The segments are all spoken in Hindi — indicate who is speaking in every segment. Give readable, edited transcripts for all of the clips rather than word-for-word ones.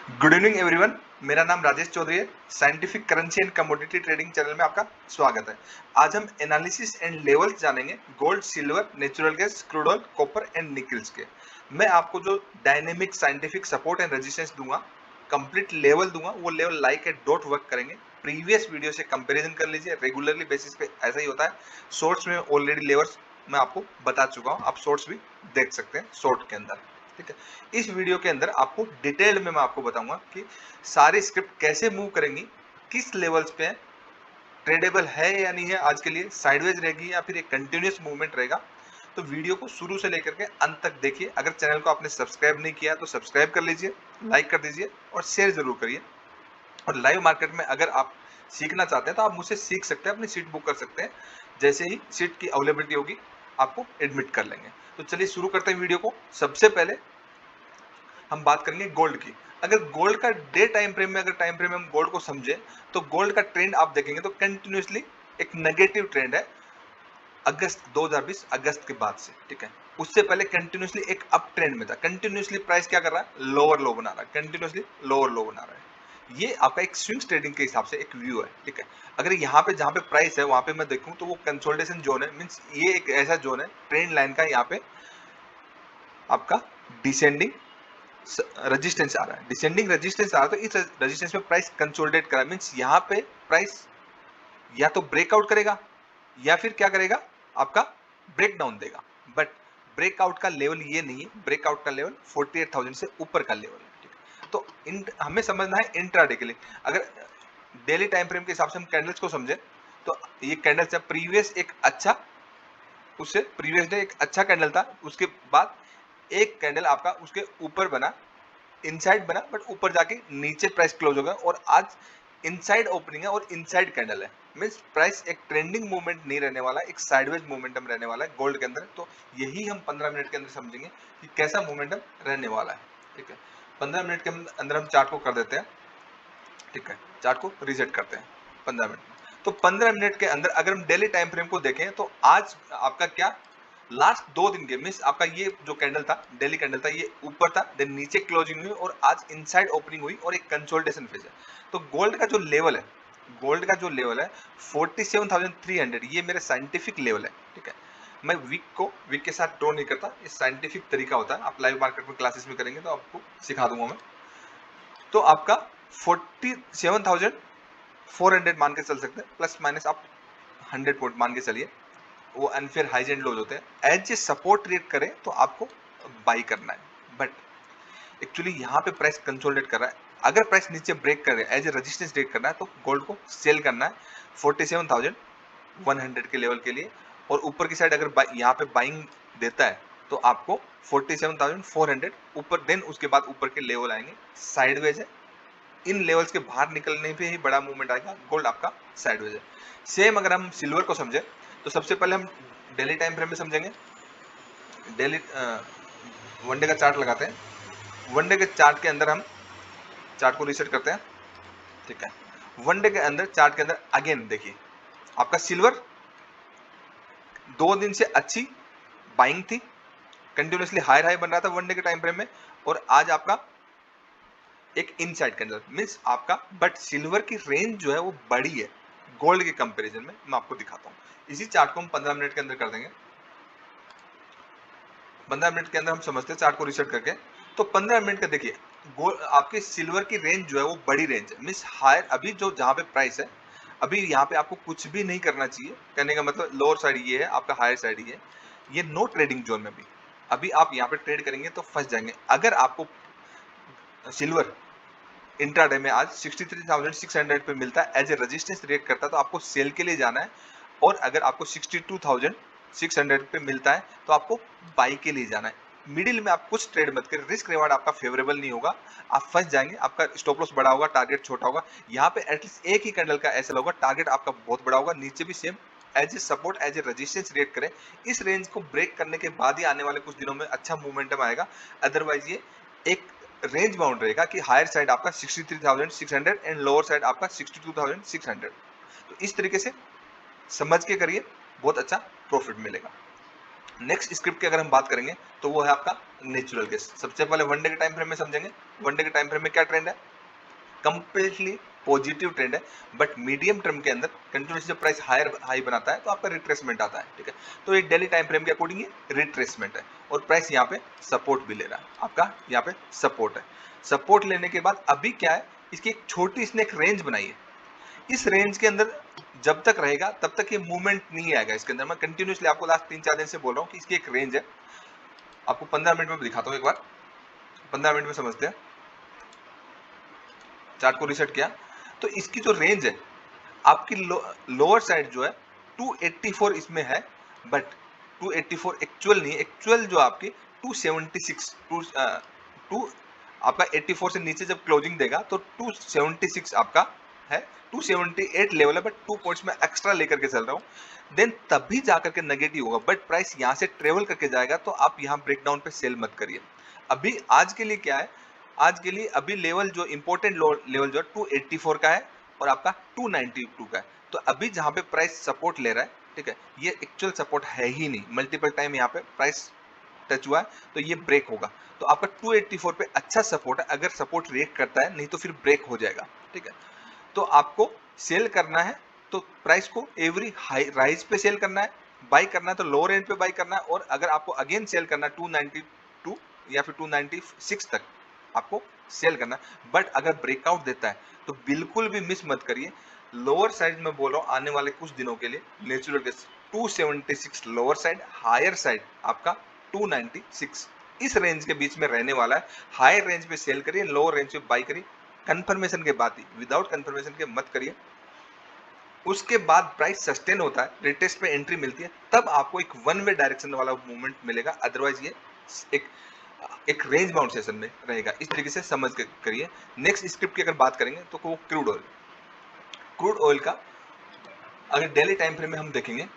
Speaker 1: Good evening everyone. मेरा नाम राजेश चौधरी है। Scientific currency and commodity trading channel में आपका स्वागत है। आज हम एनालिसिस एंड लेवल्स जानेंगे gold, silver, natural gas, crude oil, copper and Nicholls के। मैं आपको जो dynamic scientific support and resistance दूंगा, कंप्लीट लेवल दूंगा, वो level like a dot work करेंगे। प्रीवियस वीडियो से कंपैरिजन कर लीजिए। रेगुलरली बेसिस पे ऐसा ही होता है। शॉर्ट्स में ऑलरेडी लेवल्स मैं आपको बता चुका हूँ, आप शॉर्ट्स भी देख सकते हैं शॉर्ट के अंदर। ठीक है, इस वीडियो के अंदर आपको डिटेल में मैं आपको बताऊंगा कि सारी स्क्रिप्ट कैसे मूव करेंगी, किस लेवल्स पे ट्रेडेबल है या नहीं है, आज के लिए साइडवेज रहेगी या फिर एक कंटिन्यूअस मूवमेंट रहेगा। तो वीडियो को शुरू से लेकर के अंत तक देखिए। अगर चैनल को आपने सब्सक्राइब नहीं किया तो सब्सक्राइब कर लीजिए, लाइक कर दीजिए और शेयर जरूर करिए। और लाइव मार्केट में अगर आप सीखना चाहते हैं तो आप मुझसे सीख सकते हैं, अपनी सीट बुक कर सकते हैं। जैसे ही सीट की अवेलेबिलिटी होगी आपको एडमिट कर लेंगे। तो चलिए शुरू करते हैं वीडियो को। सबसे पहले हम बात करेंगे गोल्ड की। अगर गोल्ड का डे टाइम फ्रेम में, अगर टाइम फ्रेम में हम गोल्ड को समझे तो गोल्ड का ट्रेंड आप देखेंगे तो कंटिन्यूसली एक नेगेटिव ट्रेंड है। अगस्त 2020 अगस्त के बाद से, ठीक है, उससे पहले कंटिन्यूसली एक अप ट्रेंड में था। कंटिन्यूसली प्राइस क्या कर रहा है, लोअर लो बना रहा है, कंटिन्यूसली लोअर लो बना रहा है। ये आपका एक स्विंग ट्रेडिंग के हिसाब से एक व्यू है। ठीक है, अगर यहाँ पे जहाँ पे प्राइस है वहां पे मैं देखूं तो वो कंसोलिडेशन जोन है। मींस ये एक ऐसा जोन है ट्रेंड लाइन का, यहाँ पे आपका डिसेंडिंग रेजिस्टेंस आ रहा है, डिसेंडिंग रेजिस्टेंस आ रहा है। तो इस रेजिस्टेंस में प्राइस कंसोलिडेट करा, मींस यहाँ पे प्राइस या तो ब्रेकआउट करेगा या फिर क्या करेगा, आपका ब्रेक डाउन देगा। बट ब्रेकआउट का लेवल ये नहीं है, ब्रेकआउट का लेवल 48,000 से ऊपर का लेवल है। ठीक है, तो हमें समझना है इंट्राडे के लिए। अगर डेली टाइम फ्रेम के हिसाब से हम कैंडल्स को समझे तो ये कैंडल जब प्रीवियस एक अच्छा, उससे प्रीवियस डे एक अच्छा कैंडल था, उसके बाद एक कैंडल आपका उसके ऊपर बना, इनसाइड बना, बट ऊपर जाके नीचे प्राइस क्लोज हो गया। और आज इनसाइड ओपनिंग है और इनसाइड कैंडल है। मींस प्राइस एक ट्रेंडिंग मूवमेंट नहीं रहने वाला, एक साइडवेज मोमेंटम रहने वाला है गोल्ड के अंदर। तो यही हम 15 मिनट के अंदर समझेंगे कि कैसा मोमेंटम रहने वाला है। ठीक है, 15 मिनट के अंदर हम चार्ट को कर देते हैं। ठीक है, चार्ट को रीसेट करते हैं 15 मिनट में। तो 15 मिनट के अंदर अगर हम डेली टाइम फ्रेम को देखें तो आज आपका क्या, लास्ट 2 दिन के, मींस आपका ये जो कैंडल था, डेली कैंडल था, ये ऊपर था, देन नीचे क्लोजिंग हुई और आज इनसाइड ओपनिंग हुई और एक कंसोलिडेशन फेज है। तो गोल्ड का जो लेवल है, गोल्ड का जो लेवल है 47,300, ये मेरा साइंटिफिक लेवल है। ठीक है, मैं वीक के साथ ड्रॉ नहीं करता, ये साइंटिफिक तरीका होता है। आप लाइव मार्केट में क्लासेस में करेंगे तो आपको सिखा दूंगा मैं। तो आपका 47,400 मान के चल सकते हैं, प्लस माइनस आप 100 पॉइंट मान के चलिए। वो अनफेयर हाइज एंड लोज होते हैं। एज ए सपोर्ट ट्रेड करें तो आपको बाई करना है, बट एक्चुअली यहाँ पे प्राइस कंसोलिडेट कर रहा है। अगर प्राइस नीचे ब्रेक करे, एज ए रेजिस्टेंस ट्रेड करना है तो गोल्ड को सेल करना है 47,100 के लेवल के लिए। और ऊपर की साइड अगर यहाँ पे बाइंग देता है तो आपको 47,400 ऊपर, देन उसके बाद ऊपर के लेवल आएंगे, साइडवेज है। इन लेवल्स के बाहर निकलने पे ही बड़ा मूवमेंट आएगा, गोल्ड आपका साइडवेज है। सेम अगर हम सिल्वर को समझे तो सबसे पहले हम डेली टाइम फ्रेम में समझेंगे। डेली वनडे का चार्ट लगाते हैं। वनडे के चार्ट के अंदर हम चार्ट को रीसेट करते हैं। ठीक है, वनडे के अंदर चार्ट के अंदर अगेन देखिए, आपका सिल्वर 2 दिन से अच्छी बाइंग थी, कंटिन्यूसली हायर हाई बन रहा था वनडे के टाइम फ्रेम में। और आज आपका एक इनसाइड कैंडल, मींस आपका, बट सिल्वर की रेंज जो है वो बड़ी है गोल्ड के कंपैरिजन में। मैं आपको दिखाता हूँ, इसी चार्ट को हम 15 मिनट के अंदर कर देंगे। 15 मिनट के अंदर हम समझते हैं चार्ट को रिसेट करके। तो 15 मिनट का देखिए, आपके सिल्वर की रेंज जो है वो बड़ी रेंज है, मींस हायर। अभी जो जहां पे प्राइस है, अभी यहाँ पे आपको कुछ भी नहीं करना चाहिए। कहने का मतलब लोअर साइड ये है, आपका हायर साइड ये है। ये नो ट्रेडिंग जोन में भी, अभी आप यहाँ पे ट्रेड करेंगे तो फंस जाएंगे। अगर आपको सिल्वर इंट्राडे में आज 63,600 पे मिलता है, एज ए रेजिस्टेंस रिएक्ट करता है, तो आपको सेल के लिए जाना है। और अगर आपको 62,600 पे मिलता है तो आपको बाई के लिए जाना है। मिडिल में आप कुछ ट्रेड मत करें, रिस्क रिवार्ड आपका फेवरेबल नहीं होगा, आप फंस जाएंगे। आपका स्टॉप लॉस बड़ा होगा, टारगेट छोटा होगा। यहाँ पे एटलीस्ट एक ही कैंडल का ऐसा होगा, टारगेट आपका बहुत बड़ा होगा, नीचे भी same. As a support, as a resistance react करें। इस रेंज को ब्रेक करने के बाद ही आने वाले कुछ दिनों में अच्छा मोमेंटम आएगा। अदरवाइज ये एक रेंज बाउंड रहेगा कि हायर साइड आपका 63,600 एंड लोअर साइड आपका 62,600। तो इस तरीके से समझ के करिए, बहुत अच्छा प्रॉफिट मिलेगा। नेक्स्ट स्क्रिप्ट की अगर हम बात करेंगे तो वो है आपका नेचुरल गैस। सबसे पहले वन डे के टाइम फ्रेम में समझेंगे। वन डे के टाइम फ्रेम में क्या ट्रेंड है, कंप्लीटली पॉजिटिव ट्रेंड है, बट मीडियम टर्म के अंदर कंटिन्यूसली जब प्राइस हाई बनाता है तो आपका रिट्रेसमेंट आता है, ठीक है। तो ये डेली टाइम फ्रेम के अकॉर्डिंग ये रिट्रेसमेंट है और प्राइस यहाँ पे सपोर्ट भी ले रहा है, आपका यहाँ पे सपोर्ट है। सपोर्ट लेने के बाद अभी क्या है, इसकी एक छोटी इसने एक रेंज बनाई है। इस रेंज के अंदर जब तक रहेगा तब तक ये मूवमेंट नहीं आएगा इसके अंदर। मैं कंटिन्यूसली आपको लास्ट 3-4 दिन से बोल रहा हूँ कि इसकी एक रेंज है। आपको 15 मिनट में दिखाता हूँ, एक बार 15 मिनट में समझते हैं। चार्ट को रीसेट किया तो इसकी जो रेंज है आपकी लोअर साइड जो है 284 इसमें है, बट 284 एक्चुअल नहीं है। एक्चुअल जो आपकी 276 टू आपका 84 से नीचे जब क्लोजिंग देगा तो 276 आपका है, 278 लेवल है, बट 2 पॉइंट्स में एक्स्ट्रा लेकर के चल रहा हूं। देन तभी जाकर के नेगेटिव होगा, बट प्राइस यहां से ट्रेवल करके जाएगा तो आप यहां ब्रेकडाउन पे सेल मत करिए। अभी आज के लिए क्या है, आज के लिए अभी लेवल जो इंपॉर्टेंट लेवल जो है 284 का है और आपका 292 का है। तो अभी जहां पे प्राइस सपोर्ट ले रहा है, ठीक है, ये एक्चुअल सपोर्ट है ही नहीं। मल्टीपल टाइम यहाँ पे प्राइस टच हुआ है तो ये ब्रेक होगा। तो आपका 284 पे अच्छा सपोर्ट है, अगर सपोर्ट रिएक्ट करता है, नहीं तो फिर ब्रेक हो जाएगा, ठीक है। तो आपको सेल करना है तो प्राइस को एवरी हाई राइज पे सेल करना है, बाई करना है तो लोअर एंड पे बाई करना है, और अगर आपको अगेन सेल करना है 292 या फिर 296 तक आपको सेल करना है। बट अगर ब्रेकआउट देता है तो बिल्कुल भी मिस मत करिए। लोअर साइड में बोल रहा हूँ आने वाले कुछ दिनों के लिए natural gas 276 lower side, higher side आपका 296, इस रेंज के बीच में रहने वाला है। हायर रेंज पे सेल करिए, लोअर रेंज पे बाई करिए, कंफर्मेशन के बाद ही, विदाउट कंफर्मेशन के मत करिए। उसके बाद प्राइस सस्टेन होता है, रिटेस्ट पे एंट्री मिलती है, तब आपको एक वन वे डायरेक्शन वाला मूवमेंट मिलेगा। अदरवाइज ये एक रेंज बाउंड सेशन में रहेगा। इस तरीके से समझ के करिए। नेक्स्ट स्क्रिप्ट की अगर बात करेंगे तो वो क्रूड ऑयल। क्रूड ऑयल का अगर डेली टाइम फ्रेम में हम देखेंगे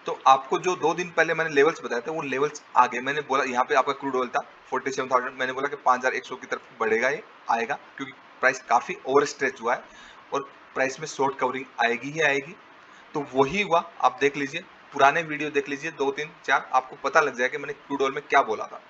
Speaker 1: तो आपको जो 2 दिन पहले मैंने लेवल्स बताए थे वो लेवल्स आ गए। मैंने बोला यहाँ पे आपका क्रूड ऑयल था 47,000, मैंने बोला कि 5,100 की तरफ बढ़ेगा, ये आएगा क्योंकि प्राइस काफी ओवर स्ट्रेच हुआ है और प्राइस में शॉर्ट कवरिंग आएगी ही आएगी। तो वही हुआ, आप देख लीजिए, पुराने वीडियो देख लीजिए 2, 3, 4, आपको पता लग जाएगा मैंने क्रूड ऑयल में क्या बोला था,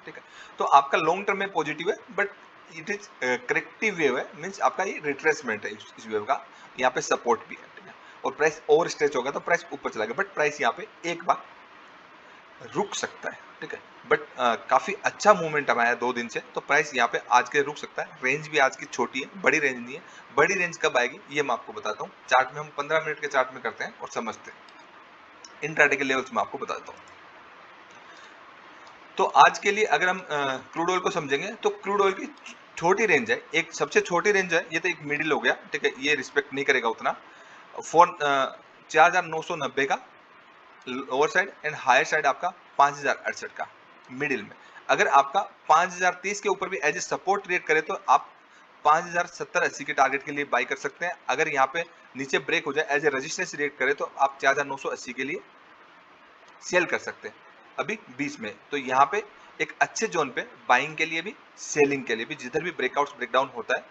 Speaker 1: ठीक है। तो आपका लॉन्ग टर्म में पॉजिटिव है, but it is corrective wave है, मीन्स आपका ये रिट्रेसमेंट है इस वेव का। यहाँ पे सपोर्ट भी है, ठीक है, और प्राइस ओवर स्ट्रेच होगा तो प्राइस ऊपर चला गया, बट प्राइस यहाँ पे एक बार रुक सकता है, ठीक है। बट काफी अच्छा मूवमेंट आया है 2 दिन से, तो प्राइस यहाँ पे आज के रुक सकता है। रेंज भी आज की छोटी है, बड़ी रेंज नहीं है। बड़ी रेंज कब आएगी ये मैं आपको बताता हूँ। चार्ट में हम 15 मिनट के चार्ट में करते हैं और समझते हैं। इंट्राडे के लेवल्स में आपको बताता हूँ। तो आज के लिए अगर हम क्रूड ऑयल को समझेंगे तो क्रूड ऑयल की छोटी रेंज है, एक सबसे छोटी रेंज है, ये तो एक मिडिल हो गया, ठीक है, ये रिस्पेक्ट नहीं करेगा उतना। 4,990 का lower side and higher side आपका 5,068 का मिडिल में। अगर आपका 5,030 के ऊपर भी एज ए सपोर्ट क्रिएट करे तो आप 5,070-80 के टारगेट के लिए बाई कर सकते हैं। अगर यहाँ पे नीचे ब्रेक हो जाए एज ए रेजिस्टेंस क्रिएट करे तो आप 4,980 के लिए सेल कर सकते हैं अभी 20 में। तो यहाँ पे एक अच्छे जोन पे बाइंग के लिए भी सेलिंग के लिए भी, जिधर भी ब्रेकआउट्स ब्रेकडाउन होता है,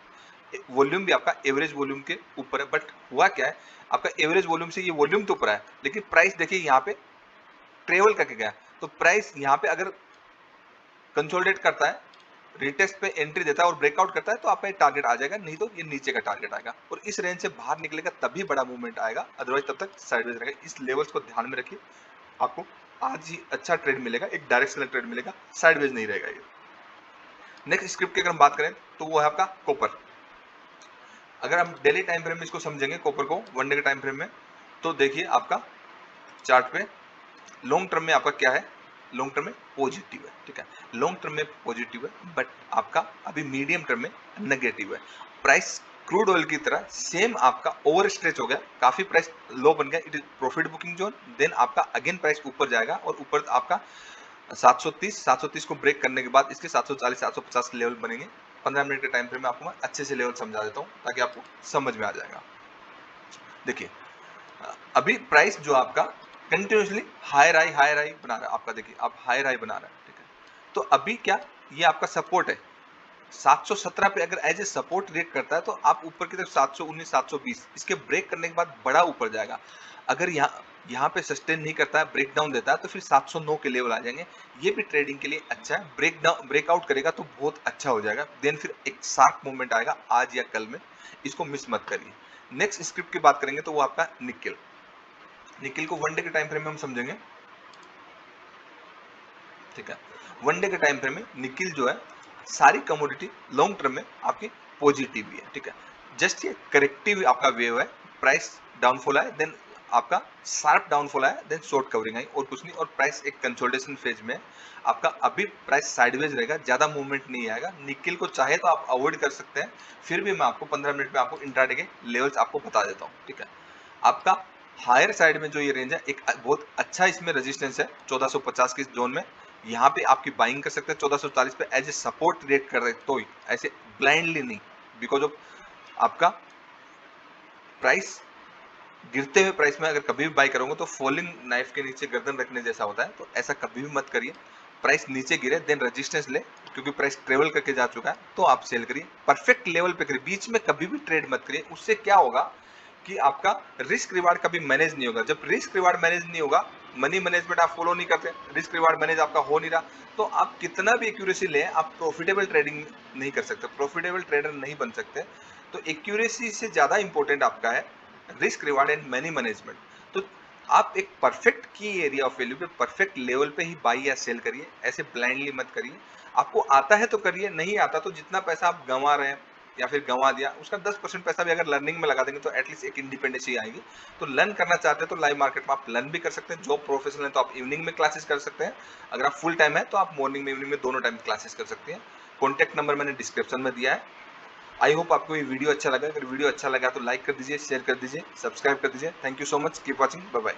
Speaker 1: वॉल्यूम भी आपका एवरेज वॉल्यूम के ऊपर है। बट हुआ क्या है, आपका एवरेज वॉल्यूम से ये वॉल्यूम तो ऊपर है, लेकिन प्राइस देखिए यहाँ पे ट्रेवल करके गया। तो प्राइस यहाँ पे अगर कंसोलिडेट करता है, रिटेस्ट पे एंट्री देता है और ब्रेकआउट करता है तो आपका ये टारगेट आ जाएगा, नहीं तो ये नीचे का टारगेट आएगा और इस रेंज से बाहर निकलेगा तभी बड़ा मूवमेंट आएगा, अदरवाइज तब तक साइडवेज रहेगा। इस लेवल्स को ध्यान में रखिए, आपको आज ही अच्छा ट्रेड मिलेगा, एक डायरेक्शनल ट्रेड मिलेगा, साइडवेज नहीं रहेगा ये। नेक्स्ट स्क्रिप्ट की अगर हम बात करें तो वो है आपका कॉपर। अगर हम डेली टाइम फ्रेम में इसको समझेंगे कॉपर को, वन डे के टाइम फ्रेम में, तो देखिए आपका चार्ट पे लॉन्ग टर्म में आपका क्या है, लॉन्ग टर्म में पॉजिटिव है, ठीक है, लॉन्ग टर्म में पॉजिटिव है, बट आपका अभी मीडियम टर्म में नेगेटिव है। प्राइस क्रूड ऑयल की तरह सेम आपका ओवर स्ट्रेच हो गया, काफी प्राइस लो बन गया, it is profit booking zone. Then आपका अगेन प्राइस ऊपर जाएगा और ऊपर आपका 730 को ब्रेक करने के बाद इसके 740 750 लेवल बनेंगे। 15 मिनट के टाइम फ्रेम में आपको मैं अच्छे से लेवल समझा देता हूँ ताकि आपको समझ में आ जाएगा। देखिए अभी प्राइस जो आपका कंटिन्यूसली हायर हाई बना रहा है, आपका देखिए आप हायर हाई बना रहा है, ठीक है। तो अभी क्या, ये आपका सपोर्ट है, 717 पे अगर एज ए सपोर्ट रिएक्ट करता है तो आप ऊपर की तरफ 719 720 इसके ब्रेक करने के बाद बड़ा ऊपर जाएगा। अगर यहाँ पे सस्टेन नहीं करता है, ब्रेक डाउन देता है, तो फिर 709 के लेवल आ जाएंगे। ये भी ट्रेडिंग के लिए अच्छा है। ब्रेकआउट करेगा तो बहुत अच्छा हो जाएगा, देन फिर एक शार्प मूवमेंट आएगा आज या कल में, इसको मिस मत करिए। नेक्स्ट स्क्रिप्ट की बात करेंगे तो वो आपका निकेल। निकेल को वन डे के टाइम फ्रेम में हम समझेंगे, ठीक है। वन डे के टाइम फ्रेम में निकेल जो है सारी कमोडिटी लॉन्ग टर्म में आपकी पॉजिटिव भी है, ठीक है। जस्ट ये करेक्टिव आपका वेव है, प्राइस डाउनफॉल है, देन आपका शार्प डाउनफॉल है, देन शॉर्ट कवरिंग आई और कुछ नहीं, और प्राइस एक कंसोलिडेशन फेज में आपका अभी प्राइस साइडवेज रहेगा, ज्यादा मूवमेंट नहीं आएगा। निकेल को चाहे तो आप अवॉइड कर सकते हैं, फिर भी मैं आपको 15 मिनट में आपको इंट्राडे के लेवल्स आपको बता देता हूँ, ठीक है। आपका हायर साइड में जो ये रेंज है एक बहुत अच्छा इसमें रेजिस्टेंस है 1450 के जोन में, यहाँ पे आपकी बाइंग कर सकते हैं। 1440 पे एज ए सपोर्ट रिएक्ट कर रहे तो ऐसे ब्लाइंडली नहीं, बिकॉज ऑफ आपका प्राइस गिरते हुए प्राइस में अगर कभी भी बाई करोगे तो फॉलिंग नाइफ के नीचे गर्दन रखने जैसा होता है, तो ऐसा कभी भी मत करिए। प्राइस नीचे गिरे देन रेजिस्टेंस ले, क्योंकि प्राइस ट्रेवल करके जा चुका है तो आप सेल करिए। परफेक्ट लेवल पे करिए, बीच में कभी भी ट्रेड मत करिए। उससे क्या होगा कि आपका रिस्क रिवार्ड कभी मैनेज नहीं होगा। जब रिस्क रिवार्ड मैनेज नहीं होगा, मनी मैनेजमेंट आप फॉलो नहीं करते, रिस्क रिवार्ड मैनेज आपका हो नहीं रहा, तो आप कितना भी एक्यूरेसी लें आप प्रॉफिटेबल ट्रेडिंग नहीं कर सकते, प्रॉफिटेबल ट्रेडर नहीं बन सकते। तो एक्यूरेसी से ज्यादा इंपॉर्टेंट आपका है risk reward and money management. तो आप एक परफेक्ट की एरिया ऑफ वैल्यू पे परफेक्ट लेवल पे ही बाई या सेल करिए, ऐसे ब्लाइंडली मत करिए। आपको आता है तो करिए, नहीं आता तो जितना पैसा आप गंवा रहे हैं या फिर गंवा दिया उसका 10% पैसा भी अगर लर्निंग में लगा देंगे तो एटलीस्ट एक इंडिपेंडेंसी आएगी। तो लर्न करना चाहते हैं तो लाइव मार्केट में आप लर्न भी कर सकते हैं। जॉब प्रोफेशनल है तो आप इवनिंग में क्लासेस कर सकते हैं, अगर आप फुल टाइम है तो आप मॉर्निंग में इवनिंग में दोनों टाइम क्लासेस कर सकते हैं। कॉन्टैक्ट नंबर मैंने डिस्क्रिप्शन में दिया है। आई होप आपको ये वीडियो अच्छा लगा। अगर वीडियो अच्छा लगा तो लाइक कर दीजिए, शेयर कर दीजिए, सब्सक्राइब कर दीजिए। Thank you so much, keep watching, bye bye.